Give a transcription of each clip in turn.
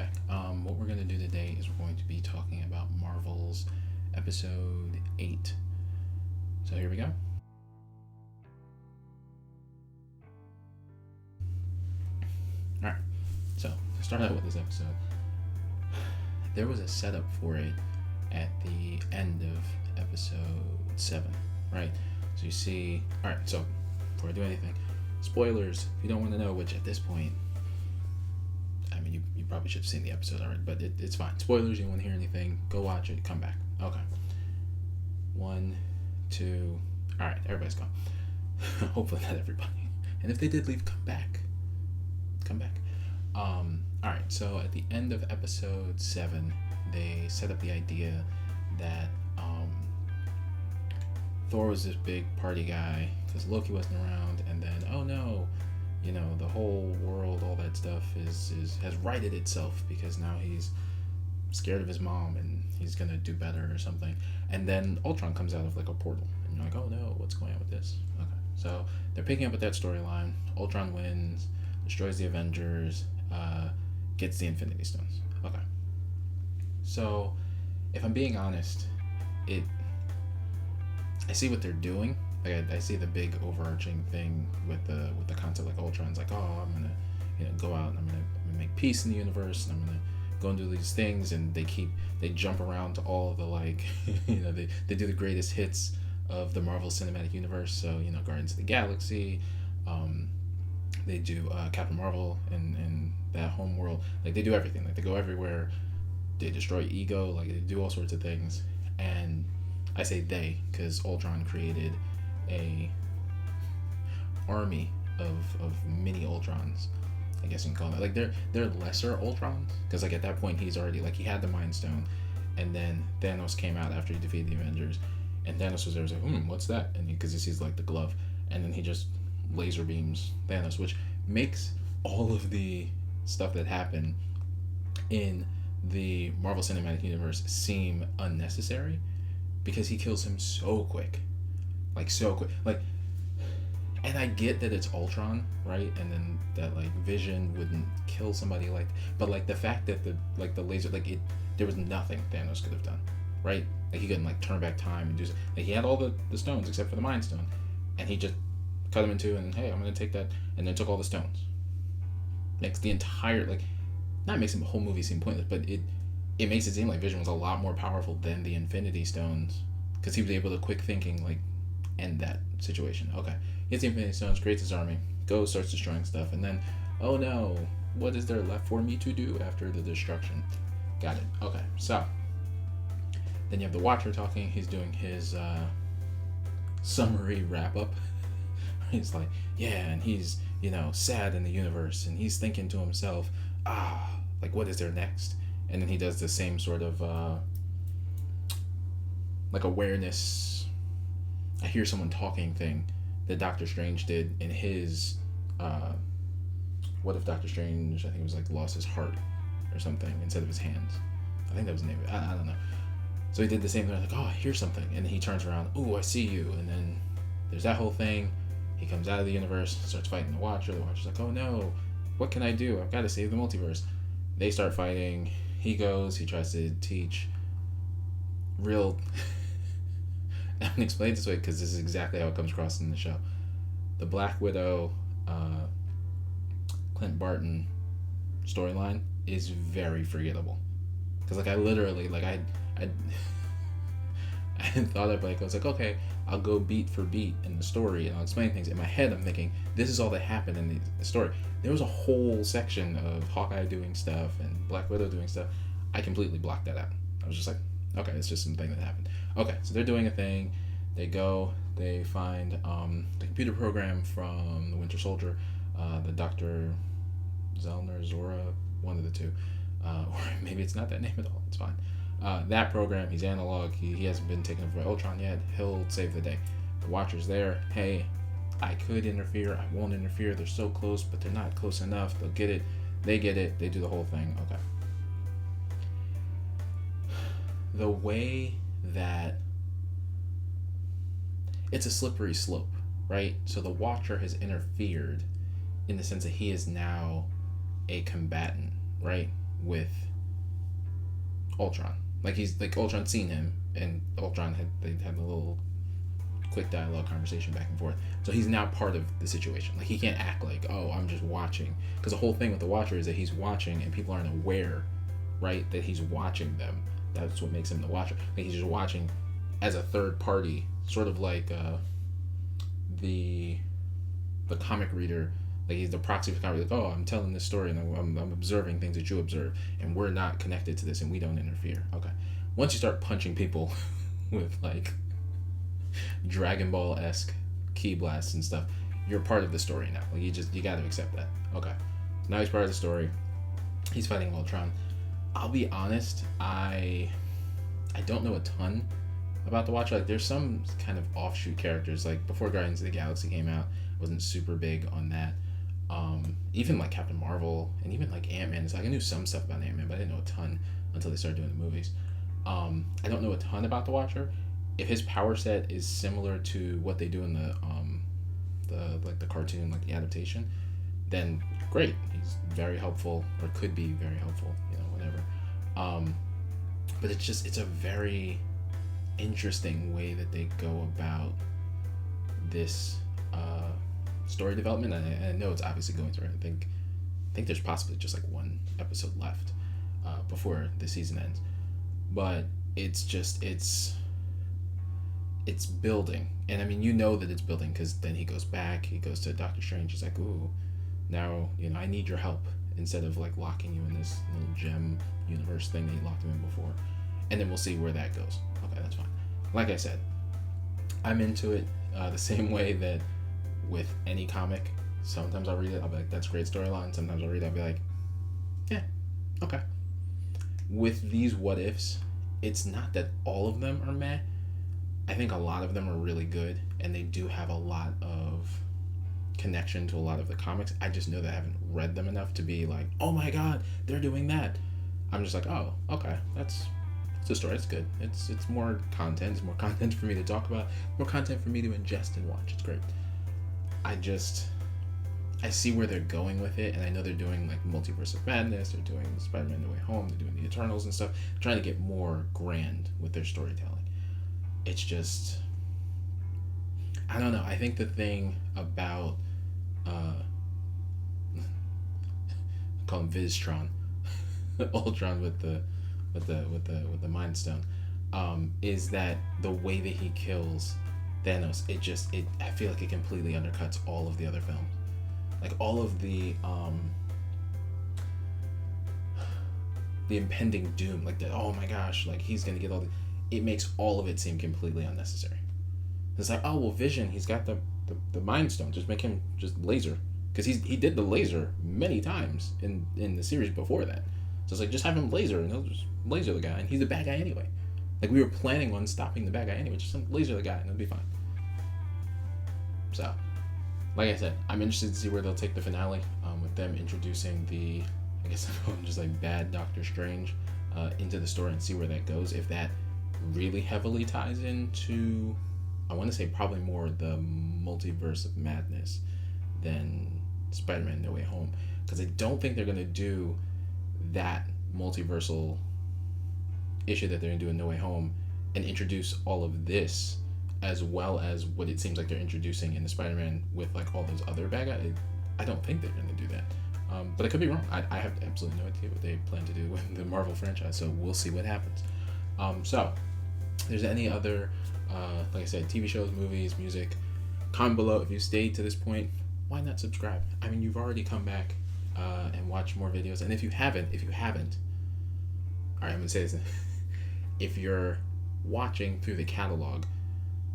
back. What we're going to do today is we're going to be talking about Marvel's episode 8. So here we go. Alright, so to start out with this episode, there was a setup for it at the end of episode 7, right? So you see, alright, so before I do anything, spoilers, if you don't want to know, which at this point, I mean, you probably should have seen the episode already, but it's fine. Spoilers, you don't want to hear anything, go watch it, come back. Okay. 1, 2, alright, everybody's gone. Hopefully not everybody. And if they did leave, come back. Alright, so at the end of episode 7, they set up the idea that Thor was this big party guy because Loki wasn't around, and then, oh no, the whole world, all that stuff has righted itself because now he's scared of his mom and he's gonna do better or something. And then Ultron comes out of like a portal, and you're like, oh no, what's going on with this? Okay, so they're picking up with that storyline. Ultron wins, destroys the Avengers, gets the Infinity Stones. Okay, so if I'm being honest, I see what they're doing. Like I see the big overarching thing with the concept. Like Ultron's like, oh, I'm gonna go out and I'm gonna make peace in the universe, and I'm gonna go and do these things, and they jump around to all of the like they do the greatest hits of the Marvel Cinematic Universe. So Guardians of the Galaxy, they do Captain Marvel and that home world. Like they do everything. Like they go everywhere. They destroy Ego. Like they do all sorts of things. And I say they because Ultron created a army of mini Ultrons, I guess you can call it. Like they're lesser Ultrons because like at that point he's already like he had the Mind Stone, and then Thanos came out after he defeated the Avengers, and Thanos was there, was like, what's that? And because he sees like the glove, and then he just laser beams Thanos, which makes all of the stuff that happened in the Marvel Cinematic Universe seem unnecessary because he kills him so quick. And I get that it's Ultron, right? And then that like Vision wouldn't kill somebody but like the fact that the laser, there was nothing Thanos could have done, right? Like he couldn't like turn back time and do something. Like he had all the stones except for the Mind Stone, and he just cut them in two and hey, I'm gonna take that, and then took all the stones. Makes the entire not makes the whole movie seem pointless, but it makes it seem like Vision was a lot more powerful than the Infinity Stones because he was able to quick thinking end that situation. Okay, he gets the Infinity Stones, creates his army, goes, starts destroying stuff, and then, oh no, what is there left for me to do after the destruction? Got it. Okay, so then you have the Watcher talking. He's doing his summary wrap up. He's like, yeah, and he's sad in the universe, and he's thinking to himself, what is there next? And then he does the same sort of awareness, I hear someone talking thing that Doctor Strange did in his what if Doctor Strange, I think it was lost his heart or something instead of his hands. I think that was the name of it. I don't know. So he did the same thing, I hear something, and then he turns around, I see you, and then there's that whole thing. He comes out of the universe, starts fighting the Watcher. The Watcher's like, oh no, what can I do? I've got to save the multiverse. They start fighting. He goes, he tries to teach real I'm going to explain it this way because this is exactly how it comes across in the show. The Black Widow, Clint Barton storyline is very forgettable. Because I literally, I hadn't thought of it, I was like, okay, I'll go beat for beat in the story and I'll explain things. In my head, I'm thinking, this is all that happened in the story. There was a whole section of Hawkeye doing stuff and Black Widow doing stuff. I completely blocked that out. I was just like, okay, it's just something that happened. Okay, so they're doing a thing. They go, they find the computer program from the Winter Soldier, the Dr. Zellner, Zora, one of the two. Or maybe it's not that name at all, it's fine. That program, he's analog, he hasn't been taken over by Ultron yet, he'll save the day. The Watcher's there, hey, I could interfere, I won't interfere, they're so close, but they're not close enough, they'll get it, they get it, they do the whole thing, okay. The way that it's a slippery slope, right? So the Watcher has interfered in the sense that he is now a combatant, right? with Ultron. Like he's like Ultron seen him, and Ultron they had a little quick dialogue conversation back and forth. So he's now part of the situation. Like he can't act like, oh, I'm just watching, because the whole thing with the Watcher is that he's watching and people aren't aware, right, that he's watching them. That's what makes him the Watcher. Like he's just watching as a third party, sort of like the comic reader. Like he's the proxy for the comic. Like, oh, I'm telling this story and I'm observing things that you observe, and we're not connected to this, and we don't interfere. Okay. Once you start punching people with like Dragon Ball-esque key blasts and stuff, you're part of the story now. Like you got to accept that. Okay. Now he's part of the story. He's fighting Ultron. I'll be honest, I don't know a ton about the Watcher. Like there's some kind of offshoot characters. Like before Guardians of the Galaxy came out, I wasn't super big on that. Even like Captain Marvel and even like Ant-Man. So like I knew some stuff about Ant-Man, but I didn't know a ton until they started doing the movies. I don't know a ton about the Watcher. If his power set is similar to what they do in the cartoon, like the adaptation, then great. He's very helpful, or could be very helpful, whatever. But it's a very interesting way that they go about this story development. And I know it's obviously going through. I think there's possibly just like one episode left before the season ends, but it's building. And I mean, that it's building, because then he goes to Doctor Strange. He's like, ooh, now I need your help, instead of like locking you in this little gem universe thing that he locked him in before. And then we'll see where that goes. Okay, that's fine. Like I said, I'm into it the same way that with any comic. Sometimes I'll read it, I'll be like, that's a great storyline. Sometimes I'll read it, I'll be like, yeah, okay. With these what ifs, it's not that all of them are meh. I think a lot of them are really good, and they do have a lot of connection to a lot of the comics. I just know that I haven't read them enough to be like, oh my god, they're doing that. I'm just like, oh, okay, it's a story. It's good. It's more content. It's more content for me to talk about. More content for me to ingest and watch. It's great. I see where they're going with it, and I know they're doing like Multiverse of Madness. They're doing Spider-Man No Way Home. They're doing the Eternals and stuff. Trying to get more grand with their storytelling. It's just, I don't know. I think the thing about call him Viztron, Ultron with the Mind Stone, is that the way that he kills Thanos, I feel like it completely undercuts all of the other films. Like all of the impending doom, like that. Oh my gosh, like he's gonna get all the. It makes all of it seem completely unnecessary. It's like, oh well, Vision, he's got the Mind Stone. Just make him just laser, because he did the laser many times in the series before that. So it's like, just have him laser, and he'll just laser the guy, and he's the bad guy anyway. Like we were planning on stopping the bad guy anyway. Just laser the guy, and it'll be fine. So, like I said, I'm interested to see where they'll take the finale, with them introducing the, I guess I'm just like bad Doctor Strange into the story, and see where that goes. If that really heavily ties into, I want to say probably more the Multiverse of Madness than Spider-Man No Way Home, because I don't think they're going to do that multiversal issue that they're going to do in No Way Home and introduce all of this, as well as what it seems like they're introducing in the Spider-Man with like all those other bad guys. I don't think they're going to do that. But I could be wrong. I have absolutely no idea what they plan to do with the Marvel franchise, so we'll see what happens. So, if there's any other, like I said, TV shows, movies, music, comment below. If you stayed to this point, why not subscribe? I mean, you've already come back and watched more videos. And if you haven't, all right, I'm going to say this. If you're watching through the catalog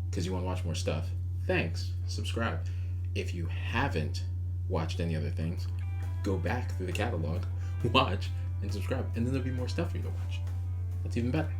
because you want to watch more stuff, thanks, subscribe. If you haven't watched any other things, go back through the catalog, watch, and subscribe. And then there'll be more stuff for you to watch. That's even better.